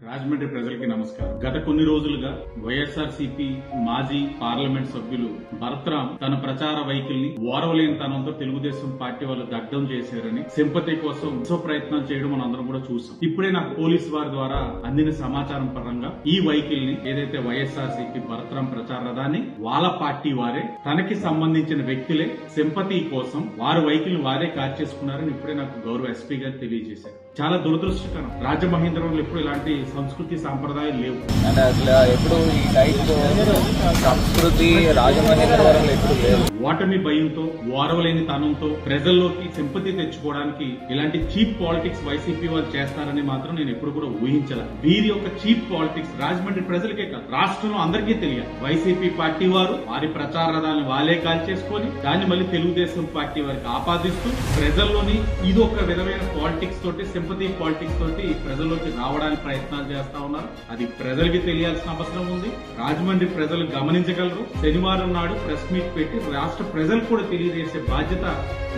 రాజమండ్రి ప్రజలకి నమస్కారం. గత కొన్ని రోజులుగా వైఎస్ఆర్సీపీ మాజీ పార్లమెంట్ సభ్యులు భరత్రాం తన ప్రచార వెహికల్ ని ఓరవలేని తనంతో తెలుగుదేశం పార్టీ వాళ్ళు దగ్ధం చేశారని సింపతి కోసం ప్రయత్నం చేయడం మనం అందరం కూడా చూసాం. ఇప్పుడే నాకు పోలీసు వారి ద్వారా అందిన సమాచారం పరంగా ఈ వెహికల్ ని ఏదైతే వైఎస్ఆర్సీపీ భరత్రాం ప్రచార రథాన్ని వాళ్ళ పార్టీ వారే తనకి సంబంధించిన వ్యక్తులే సింపతి కోసం వారి వెహికల్ వారే కాల్చేసుకున్నారని ఇప్పుడే నాకు గౌరవ ఎస్పీ గారు తెలియజేశారు. చాలా దురదృష్టకరం. రాజమహేంద్రవరంలో ఎప్పుడు ఇలాంటి సంస్కృతి సాంప్రదాయాలు లేవు. అసలు ఎప్పుడు ఈ టైప్ సంస్కృతి రాజమహేంద్రవరంలో ఎప్పుడు లేదు. ఓటమి భయంతో ఓరవలేని తనంతో ప్రజల్లోకి సింపతి తెచ్చుకోవడానికి ఇలాంటి చీప్ పాలిటిక్స్ వైసీపీ వాళ్ళు చేస్తారని మాత్రం నేను ఎప్పుడు కూడా ఊహించలే. వీరి యొక్క చీప్ పాలిటిక్స్ రాజమండ్రి ప్రజలకే కాదు, రాష్ట్రంలో అందరికీ తెలియాలి. వైసీపీ పార్టీ వారు వారి ప్రచార రథాలను వాళ్ళే కాల్చేసుకొని దాన్ని మళ్ళీ తెలుగుదేశం పార్టీ వారికి ఆపాదిస్తూ ప్రజల్లోని ఇది ఒక విధమైన పాలిటిక్స్ తోటి సింపతి పాలిటిక్స్ తోటి ప్రజల్లోకి రావడానికి ప్రయత్నాలు చేస్తా ఉన్నారు. అది ప్రజలకి తెలియాల్సిన అవసరం ఉంది. రాజమండ్రి ప్రజలు గమనించగలరు. శనివారం నాడు ప్రెస్ మీట్ పెట్టి రాష్ట్ర ప్రజలకు కూడా తెలియజేసే బాధ్యత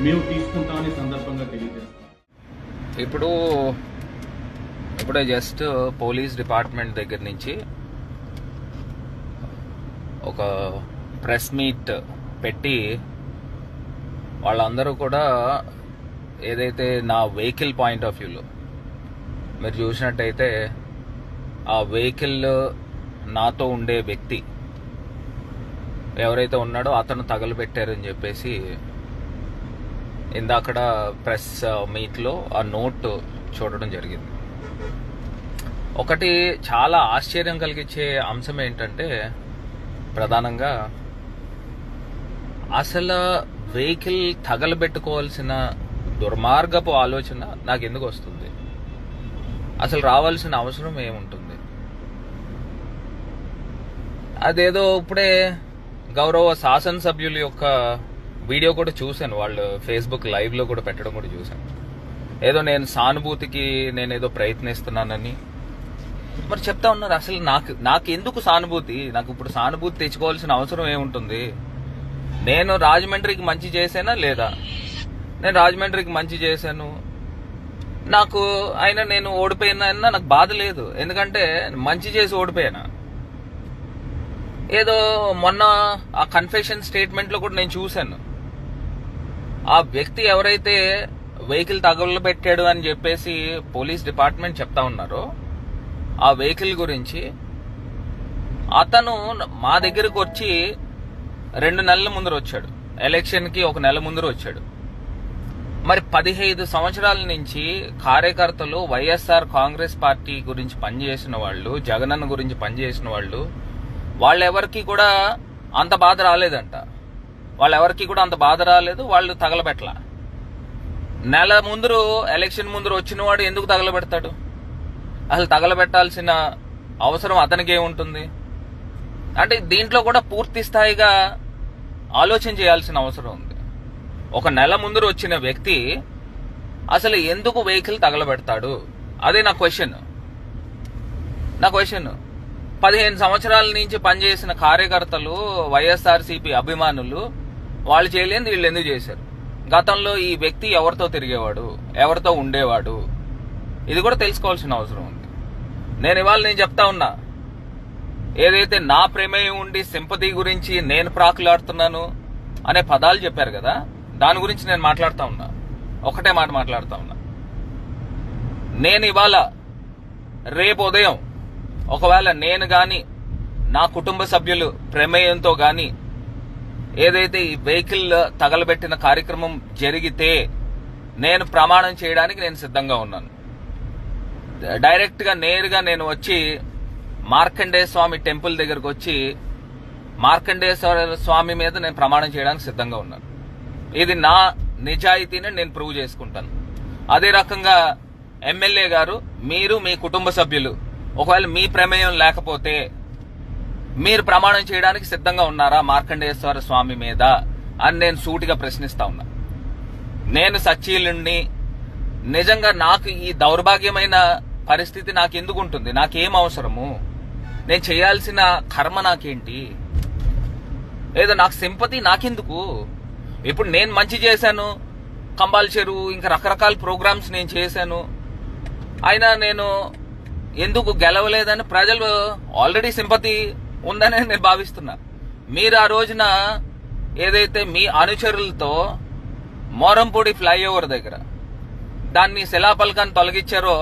మేము తీసుకుంటామని సందర్భంగా తెలియజేస్తాం. ఇప్పుడే జస్ట్ పోలీస్ డిపార్ట్మెంట్ దగ్గర నుంచి ఒక ప్రెస్ మీట్ పెట్టి వాళ్ళందరూ కూడా ఏదైతే నా వెహికల్ పాయింట్ ఆఫ్ వ్యూలో మీరు చూసినట్టయితే ఆ వెహికల్ నాతో ఉండే వ్యక్తి ఎవరైతే ఉన్నాడో అతను తగలబెట్టారని చెప్పేసి ఇందాకడ ప్రెస్ మీట్లో ఆ నోట్ చూడడం జరిగింది. ఒకటి చాలా ఆశ్చర్యం కలిగించే అంశం ఏంటంటే ప్రధానంగా అసలు వెహికల్ తగలబెట్టుకోవాల్సిన దుర్మార్గపు ఆలోచన నాకు ఎందుకు వస్తుంది? అసలు రావాల్సిన అవసరం ఏముంటుంది? అదేదో ఇప్పుడే గౌరవ శాసనసభ్యుల యొక్క వీడియో కూడా చూశాను. వాళ్ళు ఫేస్బుక్ లైవ్ లో కూడా పెట్టడం కూడా చూశాను. ఏదో నేను సానుభూతికి నేనేదో ప్రయత్నిస్తున్నానని మరి చెప్తా ఉన్నారు. అసలు నాకు ఎందుకు సానుభూతి? నాకు ఇప్పుడు సానుభూతి తెచ్చుకోవాల్సిన అవసరం ఏముంటుంది? నేను రాజమండ్రికి మంచి చేశానా లేదా? నేను రాజమండ్రికి మంచి చేశాను, నాకు అయినా నేను ఓడిపోయినా నాకు బాధ లేదు. ఎందుకంటే మంచి చేసి ఓడిపోయానా? ఏదో మొన్న ఆ కన్ఫెషన్ స్టేట్మెంట్ లో కూడా నేను చూశాను. ఆ వ్యక్తి ఎవరైతే వెహికల్ తగలబెట్టాడు అని చెప్పేసి పోలీస్ డిపార్ట్మెంట్ చెప్తా ఉన్నారో ఆ వెహికల్ గురించి అతను మా దగ్గరకు వచ్చి 2 నెలల ముందర వచ్చాడు. ఎలక్షన్ కి 1 నెల ముందర వచ్చాడు. మరి 15 సంవత్సరాల నుంచి కార్యకర్తలు వైఎస్ఆర్ కాంగ్రెస్ పార్టీ గురించి పనిచేసిన వాళ్ళు, జగనన్న గురించి పనిచేసిన వాళ్ళెవరికి కూడా అంత బాధ రాలేదంట. వాళ్ళెవరికి కూడా అంత బాధ రాలేదు. వాళ్ళు తగలబెట్టలా. నెల ముందరు ఎలక్షన్ ముందర వచ్చిన వాడు ఎందుకు తగలబెడతాడు? అసలు తగలబెట్టాల్సిన అవసరం అతనికి ఏముంటుంది? అంటే దీంట్లో కూడా పూర్తి స్థాయిగా ఆలోచన చేయాల్సిన అవసరం ఉంది. ఒక నెల ముందర వచ్చిన వ్యక్తి అసలు ఎందుకు వెహికల్ తగలబెడతాడు? అదే నా క్వశ్చన్. 15 సంవత్సరాల నుంచి పనిచేసిన కార్యకర్తలు, వైఎస్ఆర్సీపీ అభిమానులు వాళ్ళు చేయలేని వీళ్ళు ఎందుకు చేశారు? గతంలో ఈ వ్యక్తి ఎవరితో తిరిగేవాడు, ఎవరితో ఉండేవాడు, ఇది కూడా తెలుసుకోవాల్సిన అవసరం ఉంది. నేను చెప్తా ఉన్నా, ఏదైతే నా ప్రమేయం ఉండి సింపతి గురించి నేను ప్రాకులాడుతున్నాను అనే పదాలు చెప్పారు కదా, దాని గురించి నేను మాట్లాడుతా ఉన్నా. ఒకటే మాట మాట్లాడుతా ఉన్నా. నేను ఇవాళ రేపు ఉదయం ఒకవేళ నేను గాని నా కుటుంబ సభ్యులు ప్రమేయంతో గాని ఏదైతే ఈ వెహికల్ తగలబెట్టిన కార్యక్రమం జరిగితే నేను ప్రమాణం చేయడానికి నేను సిద్ధంగా ఉన్నాను. డైరెక్ట్ గా నేరుగా నేను వచ్చి మార్కండేయ స్వామి టెంపుల్ దగ్గరకు వచ్చి మార్కండేయ స్వామి మీద నేను ప్రమాణం చేయడానికి సిద్ధంగా ఉన్నాను. ఇది నా నిజాయితీని నేను ప్రూవ్ చేసుకుంటాను. అదే రకంగా ఎమ్మెల్యే గారు, మీరు మీ కుటుంబ సభ్యులు ఒకవేళ మీ ప్రమేయం లేకపోతే మీరు ప్రమాణం చేయడానికి సిద్ధంగా ఉన్నారా మార్కండేశ్వర స్వామి మీద అని నేను సూటిగా ప్రశ్నిస్తా ఉన్నా. నేను సచ్చీలుణ్ణి. నిజంగా నాకు ఈ దౌర్భాగ్యమైన పరిస్థితి నాకెందుకు ఉంటుంది? నాకేం అవసరము? నేను చేయాల్సిన కర్మ నాకేంటి? ఏదో నాకు సింపతి నాకెందుకు? ఇప్పుడు నేను మంచి చేశాను, కంబాల్ చెరువు ఇంకా రకరకాల ప్రోగ్రామ్స్ నేను చేశాను. అయినా నేను ఎందుకు గెలవలేదని ప్రజలు ఆల్రెడీ సింపతి ఉందని నేను భావిస్తున్నా. మీరు ఆ రోజున ఏదైతే మీ అనుచరులతో మోరంపూడి ఫ్లైఓవర్ దగ్గర దాన్ని శిలాఫలకాన్ని తొలగించారో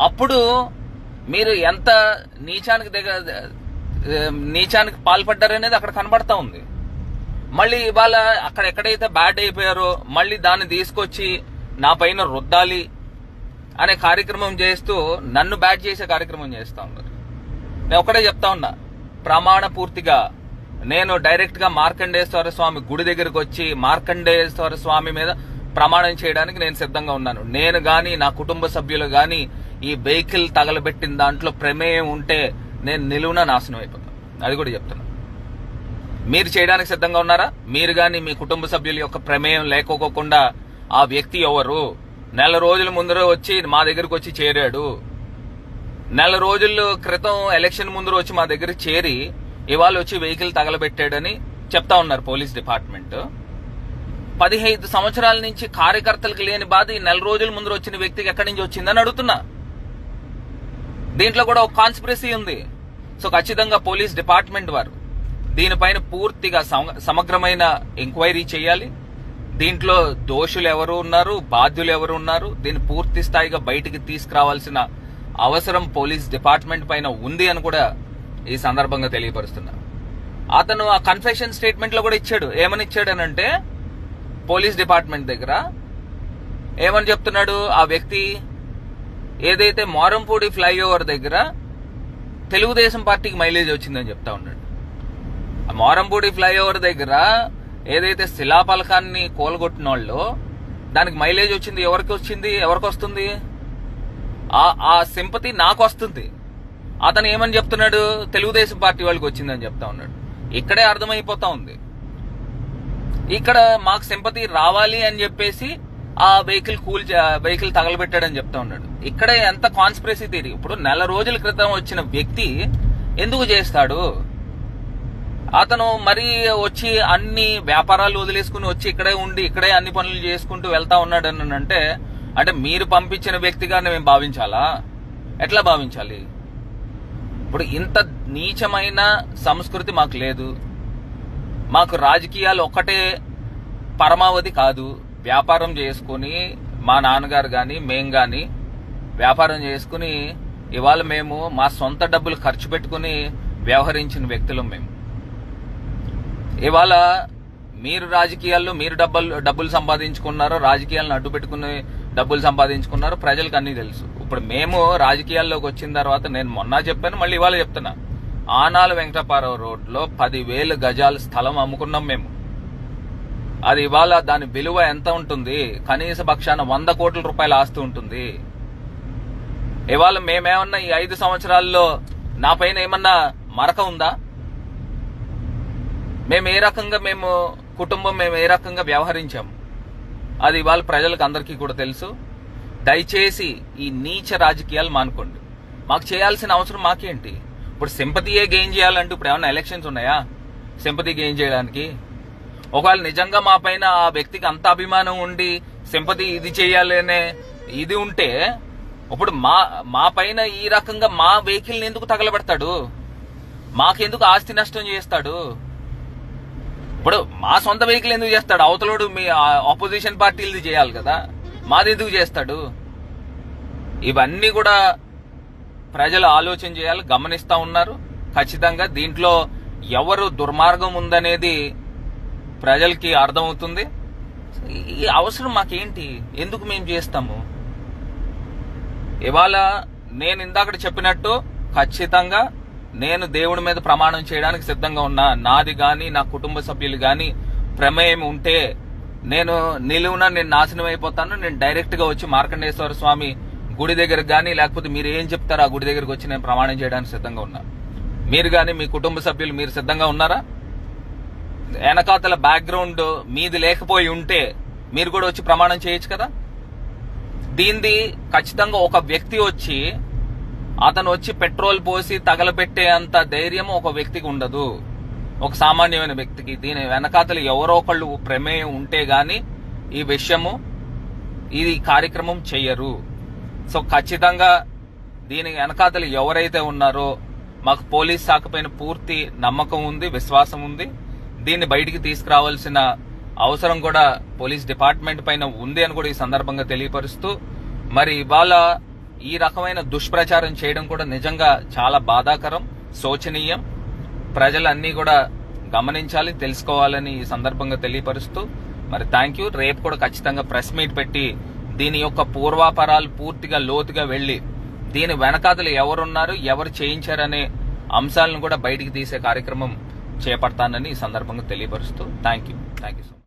అప్పుడు మీరు ఎంత నీచానికి పాల్పడ్డారనేది అక్కడ కనబడతా ఉంది. మళ్ళీ ఇవాళ అక్కడ ఎక్కడైతే బ్యాడ్ అయిపోయారో మళ్ళీ దాన్ని తీసుకొచ్చి నా పైన రుద్దాలి అనే కార్యక్రమం చేస్తూ నన్ను బ్యాడ్ చేసే కార్యక్రమం చేస్తా ఉన్నారు. నేను ఒకటే చెప్తా ఉన్నా, ప్రమాణ పూర్తిగా నేను డైరెక్ట్ గా మార్కండేశ్వర స్వామి గుడి దగ్గరకు వచ్చి మార్కండేశ్వర స్వామి మీద ప్రమాణం చేయడానికి నేను సిద్ధంగా ఉన్నాను. నేను గాని నా కుటుంబ సభ్యులు గాని ఈ వెహికల్ తగలబెట్టిన దాంట్లో ప్రమేయం ఉంటే నేను నిలువున నాశనం అయిపోతాను. అది కూడా చెప్తున్నా. మీరు చేయడానికి సిద్ధంగా ఉన్నారా? మీరు గాని మీ కుటుంబ సభ్యుల యొక్క ప్రమేయం లేకోకుండా ఆ వ్యక్తి ఎవరు? నెల రోజుల ముందర వచ్చి మా దగ్గరకు వచ్చి చేరాడు. నెల రోజుల క్రితం ఎలక్షన్ ముందర వచ్చి మా దగ్గర చేరి ఇవాళ వచ్చి వెహికల్ తగలబెట్టాడని చెప్తా ఉన్నారు పోలీస్ డిపార్ట్మెంట్. 15 సంవత్సరాల నుంచి కార్యకర్తలకు లేని బాధ ఈ నెల రోజుల ముందర వచ్చిన వ్యక్తికి ఎక్కడి నుంచి వచ్చిందని అడుగుతున్నా. దీంట్లో కూడా ఒక కాన్స్పిరసీ ఉంది. సో ఖచ్చితంగా పోలీస్ డిపార్ట్మెంట్ వారు దీనిపైన పూర్తిగా సమగ్రమైన ఎంక్వైరీ చేయాలి. దీంట్లో దోషులు ఎవరు ఉన్నారు, బాధ్యులు ఎవరు ఉన్నారు, దీన్ని పూర్తి స్థాయిగా బయటికి తీసుకురావాల్సిన అవసరం పోలీస్ డిపార్ట్మెంట్ పైన ఉంది అని కూడా ఈ సందర్భంగా తెలియపరుస్తున్నా. అతను ఆ కన్ఫెషన్ స్టేట్మెంట్ లో కూడా ఇచ్చాడు. ఏమని ఇచ్చాడనంటే పోలీస్ డిపార్ట్మెంట్ దగ్గర ఏమని చెప్తున్నాడు, ఆ వ్యక్తి ఏదైతే మోరంపూడి ఫ్లైఓవర్ దగ్గర తెలుగుదేశం పార్టీకి మైలేజ్ వచ్చిందని చెప్తా ఉన్నాడు. ఆ మోరంపూడి ఫ్లైఓవర్ దగ్గర ఏదైతే శిలాఫలకాన్ని కోలగొట్టిన వాళ్ళు దానికి మైలేజ్ వచ్చింది, ఎవరికి వస్తుంది? ఆ సింపతి నాకు వస్తుంది. అతను ఏమని చెప్తున్నాడు, తెలుగుదేశం పార్టీ వాళ్ళకి వచ్చిందని చెప్తా ఉన్నాడు. ఇక్కడే అర్థమైపోతా ఉంది. ఇక్కడ మాకు సింపతి రావాలి అని చెప్పేసి ఆ వెహికల్ తగలబెట్టాడని చెప్తా ఉన్నాడు. ఇక్కడే ఎంత కాన్స్పిరసీ థియరీ. ఇప్పుడు నెల రోజుల క్రితం వచ్చిన వ్యక్తి ఎందుకు చేస్తాడు? అతను మరీ వచ్చి అన్ని వ్యాపారాలు వదిలేసుకుని వచ్చి ఇక్కడే ఉండి ఇక్కడే అన్ని పనులు చేసుకుంటూ వెళ్తా ఉన్నాడు అని అంటే మీరు పంపించిన వ్యక్తిగా మేము భావించాలా? ఎట్లా భావించాలి? ఇప్పుడు ఇంత నీచమైన సంస్కృతి మాకు లేదు. మాకు రాజకీయాలు ఒక్కటే పరమావధి కాదు. వ్యాపారం చేసుకుని మా నాన్నగారు గాని మేం గాని వ్యాపారం చేసుకుని ఇవాళ మేము మా సొంత డబ్బులు ఖర్చు పెట్టుకుని వ్యవహరించిన వ్యక్తులం మేము. ఇవాళ మీరు రాజకీయాల్లో మీరు డబ్బులు సంపాదించుకున్నారో, రాజకీయాలను అడ్డు పెట్టుకుని డబ్బులు సంపాదించుకున్నారో ప్రజలకు అన్నీ తెలుసు. ఇప్పుడు మేము రాజకీయాల్లోకి వచ్చిన తర్వాత నేను మొన్న చెప్పాను, మళ్ళీ ఇవాళ చెప్తున్నా, ఆనాల వెంకటపారావు రోడ్లో 10,000 గజాల స్థలం అమ్ముకున్నాం మేము. అది ఇవాళ దాని విలువ ఎంత ఉంటుంది? కనీస పక్షాన 100 కోట్ల రూపాయల ఆస్తి ఉంటుంది. ఇవాళ మేమేమన్నా ఈ 5 సంవత్సరాల్లో నా పైన ఏమన్నా మరక ఉందా? మేము ఏ రకంగా వ్యవహరించాము అది ఇవాళ ప్రజలకు అందరికీ కూడా తెలుసు. దయచేసి ఈ నీచ రాజకీయాలు మానుకోండి. మాకు చేయాల్సిన అవసరం మాకేంటి? ఇప్పుడు సింపతియే గెయిన్ చేయాలంటే ఇప్పుడు ఏమన్నా ఎలక్షన్స్ ఉన్నాయా సింపతి గెయిన్ చేయడానికి? ఒకవేళ నిజంగా మా పైన ఆ వ్యక్తికి అంత అభిమానం ఉండి సింపతి ఇది చేయాలి అనే ఇది ఉంటే ఇప్పుడు మా పైన ఈ రకంగా మా వెహికల్ని ఎందుకు తగలబెడతాడు? మాకెందుకు ఆస్తి నష్టం చేస్తాడు? ఇప్పుడు మా సొంత వెహికల్ ఎందుకు చేస్తాడు? అవతలోడు మీ ఆపోజిషన్ పార్టీలది చేయాలి కదా, మాది ఎందుకు చేస్తాడు? ఇవన్నీ కూడా ప్రజలు ఆలోచన చేయాలి, గమనిస్తా ఉన్నారు. ఖచ్చితంగా దీంట్లో ఎవరు దుర్మార్గం ఉందనేది ప్రజలకి అర్థమవుతుంది. ఈ అవసరం మాకేంటి? ఎందుకు మేము చేస్తాము? ఇవాళ నేను ఇందాక చెప్పినట్టు ఖచ్చితంగా నేను దేవుడి మీద ప్రమాణం చేయడానికి సిద్ధంగా ఉన్నా. నాది గాని నా కుటుంబ సభ్యులు గాని ప్రమేయం ఉంటే నేను నిలువున నాశనం అయిపోతాను. నేను డైరెక్ట్ గా వచ్చి మార్కండేశ్వర స్వామి గుడి దగ్గరకు గానీ లేకపోతే మీరు ఏం చెప్తారో ఆ గుడి దగ్గరకు వచ్చి నేను ప్రమాణం చేయడానికి సిద్ధంగా ఉన్నా. మీరు గాని మీ కుటుంబ సభ్యులు మీరు సిద్ధంగా ఉన్నారా? వెనకాతల బ్యాక్గ్రౌండ్ మీది లేకపోయి ఉంటే మీరు కూడా వచ్చి ప్రమాణం చేయొచ్చు కదా. దీనిది ఖచ్చితంగా ఒక వ్యక్తి వచ్చి అతను వచ్చి పెట్రోల్ పోసి తగలబెట్టే అంత ధైర్యం ఒక వ్యక్తికి ఉండదు, ఒక సామాన్యమైన వ్యక్తికి. దీని వెనకాతలు ఎవరో ఒకళ్ళు ప్రమేయం ఉంటే గాని ఈ విషయము ఈ కార్యక్రమం చెయ్యరు. సో ఖచ్చితంగా దీని వెనకాతలు ఎవరైతే ఉన్నారో మాకు పోలీస్ శాఖ పైన పూర్తి నమ్మకం ఉంది, విశ్వాసం ఉంది. దీన్ని బయటికి తీసుకురావాల్సిన అవసరం కూడా పోలీస్ డిపార్ట్మెంట్ పైన ఉంది అని కూడా ఈ సందర్భంగా తెలియపరుస్తూ, మరి ఇవాళ ఈ రకమైన దుష్ప్రచారం చేయడం కూడా నిజంగా చాలా బాధాకరం, శోచనీయం. ప్రజలన్నీ కూడా గమనించాలి, తెలుసుకోవాలని ఈ సందర్భంగా తెలియపరుస్తూ మరి థ్యాంక్ యూ. రేపు కూడా ఖచ్చితంగా ప్రెస్ మీట్ పెట్టి దీని యొక్క పూర్వాపరాలు పూర్తిగా లోతుగా వెళ్లి దీని వెనకాతలు ఎవరున్నారు, ఎవరు చేయించారనే అంశాలను కూడా బయటికి తీసే కార్యక్రమం చేపడతానని ఈ సందర్భంగా తెలియపరుస్తూ థ్యాంక్ యూ సో మచ్.